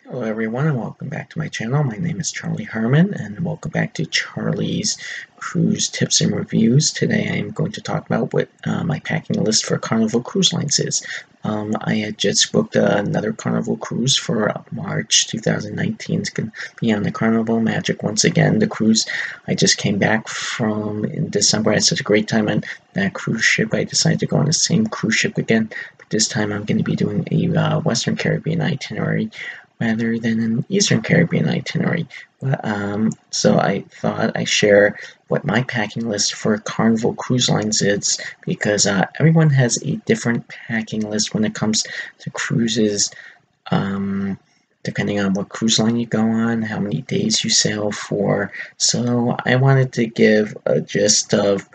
Hello everyone and welcome back to my channel. My name is Charlie Herman and welcome back to Charlie's Cruise Tips and Reviews. Today I am going to talk about what my packing list for Carnival Cruise Lines is. I had just booked another Carnival cruise for March 2019. It's going to be on the Carnival Magic once again. The cruise I just came back from in December. I had such a great time on that cruise ship. I decided to go on the same cruise ship again, but this time I'm going to be doing a Western Caribbean itinerary rather than an Eastern Caribbean itinerary. So I thought I'd share what my packing list for Carnival Cruise Lines is because everyone has a different packing list when it comes to cruises. Depending on what cruise line you go on, how many days you sail for. So I wanted to give a gist of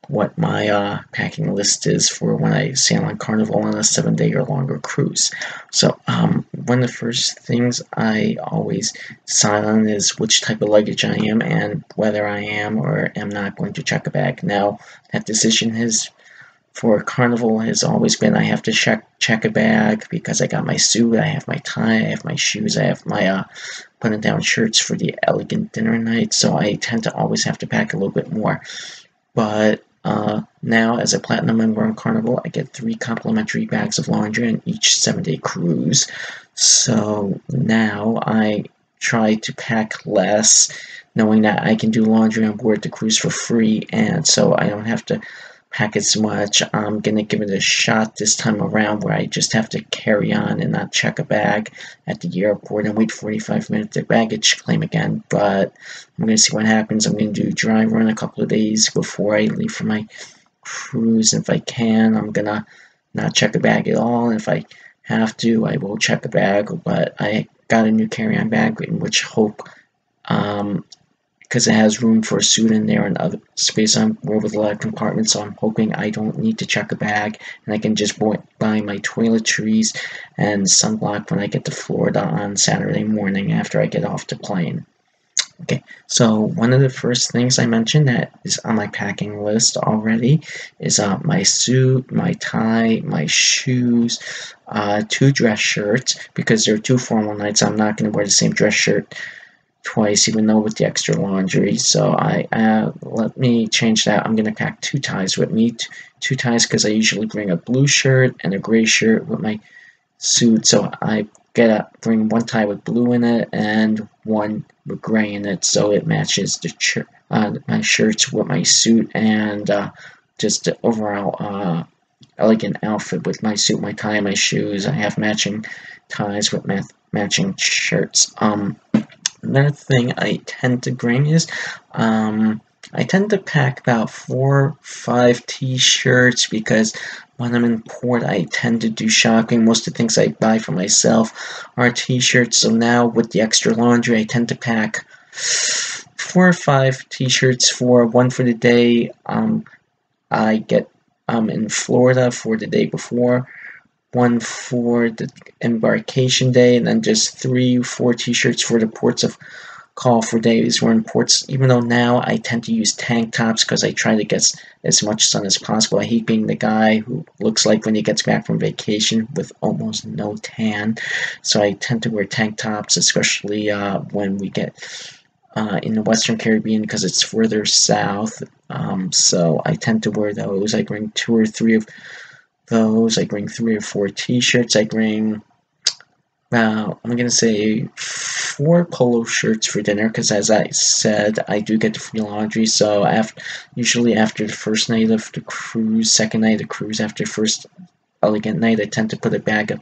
what my packing list is for when I sail on Carnival on a 7-day or longer cruise. So one of the first things I always decide on is which type of luggage I am and whether I am or am not going to check a bag. Now, that decision has for Carnival has always been I have to check a bag because I got my suit, I have my tie, I have my shoes, I have my button down shirts for the elegant dinner night, so I tend to always have to pack a little bit more. But now, as a platinum member on Carnival, I get 3 complimentary bags of laundry on each 7-day cruise. So now I try to pack less, knowing that I can do laundry on board the cruise for free, and so I don't have to pack as much. I'm gonna give it a shot this time around where I just have to carry on and not check a bag at the airport and wait 45 minutes at baggage claim again. But I'm gonna see what happens. I'm gonna do dry run a couple of days before I leave for my cruise. If I can, I'm gonna not check a bag at all. If I have to, I will check a bag. But I got a new carry-on bag in which hope because it has room for a suit in there and other space on board with a lot of compartments, so I'm hoping I don't need to check a bag and I can just buy my toiletries and sunblock when I get to Florida on Saturday morning after I get off the plane. Okay, so one of the first things I mentioned that is on my packing list already is my suit, my tie, my shoes, 2 dress shirts, because there are 2 formal nights. I'm not going to wear the same dress shirt twice, even though with the extra laundry. So let me change that. I'm gonna pack 2 ties with me. Two ties because I usually bring a blue shirt and a gray shirt with my suit. So I bring 1 tie with blue in it and 1 with gray in it, so it matches my shirts with my suit and just the overall elegant outfit with my suit, my tie, and my shoes. I have matching ties with matching shirts. Another thing I tend to bring is I tend to pack about 4-5 t-shirts because when I'm in port I tend to do shopping. Most of the things I buy for myself are t-shirts, so now with the extra laundry I tend to pack 4 or 5 t-shirts, for one for the day I get in Florida for the day before, 1 for the embarkation day, and then just 3-4 t-shirts for the ports of call for days we're in ports. Even though now I tend to use tank tops because I try to get as much sun as possible. I hate being the guy who looks like when he gets back from vacation with almost no tan, so I tend to wear tank tops, especially when we get in the Western Caribbean because it's further south. So I tend to wear those. I bring 2 or 3 of those. I bring 3 or 4 t-shirts. I bring I'm gonna say 4 polo shirts for dinner because, as I said, I do get the free laundry. So usually after the first night of the cruise, second night of the cruise, after the first elegant night, I tend to put a bag of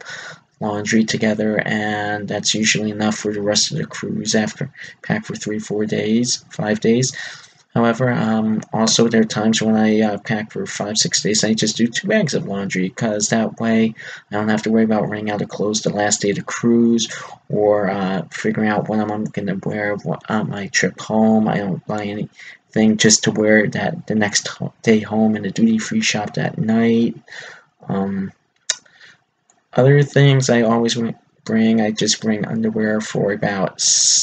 laundry together, and that's usually enough for the rest of the cruise after pack for 3-4 days, 5 days. However, also there are times when I pack for 5-6 days. I just do 2 bags of laundry because that way I don't have to worry about running out of clothes the last day of the cruise or figuring out what I'm going to wear on my trip home. I don't buy anything just to wear that the next day home in the duty-free shop that night. Other things I always bring, I just bring underwear for about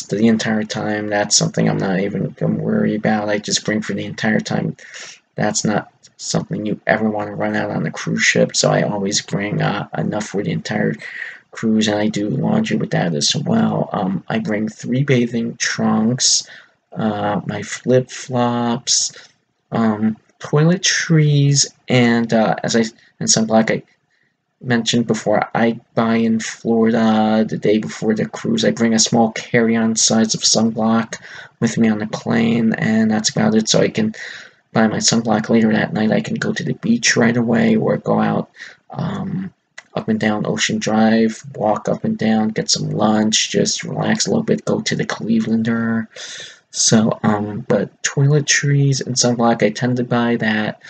the entire time. That's something I'm not even going to worry about. I just bring for the entire time. That's not something you ever want to run out on a cruise ship, so I always bring enough for the entire cruise, and I do laundry with that as well. I bring 3 bathing trunks, my flip-flops, toiletries, and and sunblock. I mentioned before, I buy in Florida the day before the cruise. I bring a small carry-on size of sunblock with me on the plane, and that's about it. So I can buy my sunblock later that night. I can go to the beach right away, or go out up and down Ocean Drive, walk up and down, get some lunch, just relax a little bit, go to the Clevelander. So, but toiletries and sunblock, I tend to buy that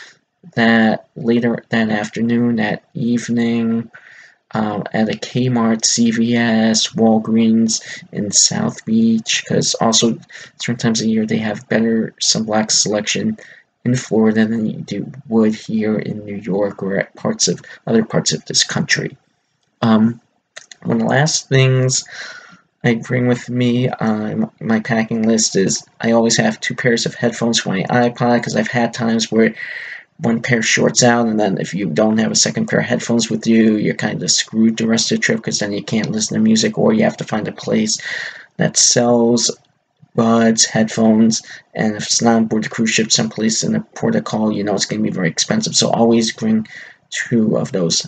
later that afternoon, that evening, at a Kmart, CVS, Walgreens in South Beach, because also certain times of the year they have better sunblock selection in Florida than you would here in New York or at other parts of this country. One of the last things I bring with me on my packing list is I always have 2 pairs of headphones for my iPod, because I've had times where one pair shorts out, and then if you don't have a second pair of headphones with you, you're kind of screwed the rest of the trip, because then you can't listen to music, or you have to find a place that sells buds, headphones, and if it's not on board the cruise ship, someplace in the port of call, you know it's going to be very expensive, so always bring 2 of those.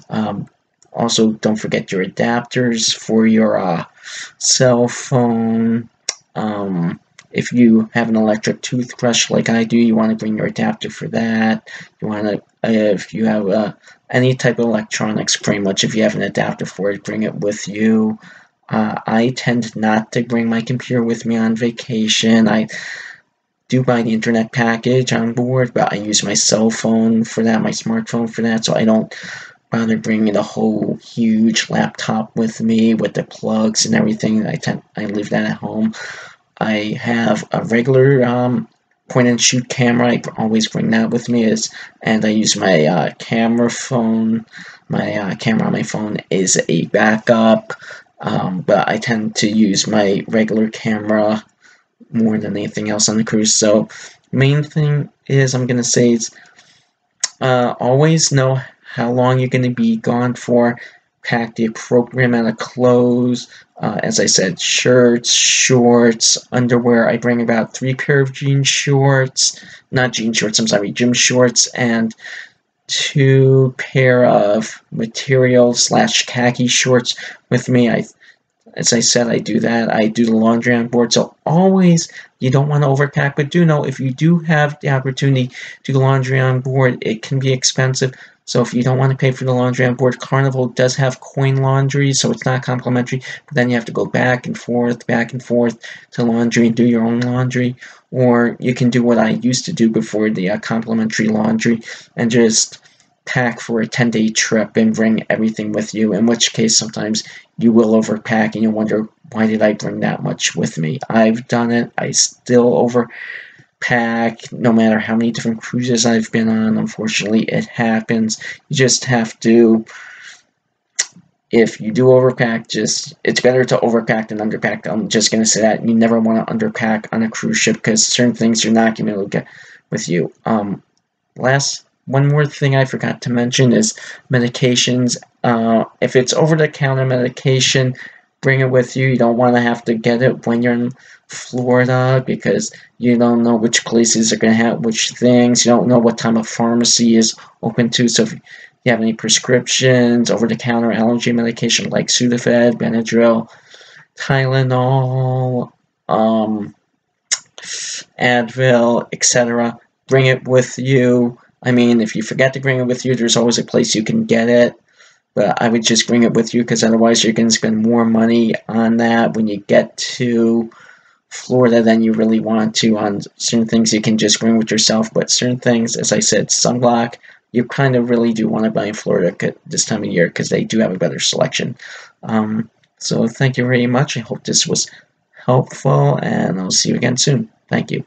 Also, don't forget your adapters for your cell phone. If you have an electric toothbrush like I do, you want to bring your adapter for that. You want to, if you have any type of electronics, pretty much, if you have an adapter for it, bring it with you. I tend not to bring my computer with me on vacation. I do buy the internet package on board, but I use my cell phone for that, my smartphone for that, so I don't bother bringing a whole huge laptop with me with the plugs and everything. I leave that at home. I have a regular point-and-shoot camera. I always bring that with me, and I use my camera phone. My camera on my phone is a backup, but I tend to use my regular camera more than anything else on the cruise. So, main thing is I'm going to say is always know how long you're going to be gone for. Pack the appropriate amount of clothes. As I said, shirts, shorts, underwear. I bring about 3 pair of gym shorts, gym shorts, and 2 pair of material / khaki shorts with me. As I said, I do that. I do the laundry on board. So always, you don't want to overpack, but do know if you do have the opportunity to do the laundry on board, it can be expensive. So if you don't want to pay for the laundry on board, Carnival does have coin laundry, so it's not complimentary, but then you have to go back and forth to laundry and do your own laundry. Or you can do what I used to do before, the complimentary laundry, and just pack for a 10-day trip and bring everything with you, in which case sometimes you will overpack and you'll wonder, why did I bring that much with me? I've done it. I still overpack, no matter how many different cruises I've been on. Unfortunately, it happens. You just have to, if you do overpack, it's better to overpack than underpack. I'm just going to say that. You never want to underpack on a cruise ship, because certain things you're not going to be able to get with you. One more thing I forgot to mention is medications. If it's over-the-counter medication, bring it with you. You don't want to have to get it when you're in Florida, because you don't know which places are going to have which things. You don't know what time a pharmacy is open to. So if you have any prescriptions, over-the-counter allergy medication like Sudafed, Benadryl, Tylenol, Advil, etc., bring it with you. I mean, if you forget to bring it with you, there's always a place you can get it. But I would just bring it with you, because otherwise you're going to spend more money on that when you get to Florida than you really want to on certain things you can just bring with yourself. But certain things, as I said, sunblock, you kind of really do want to buy in Florida this time of year, because they do have a better selection. So thank you very much. I hope this was helpful, and I'll see you again soon. Thank you.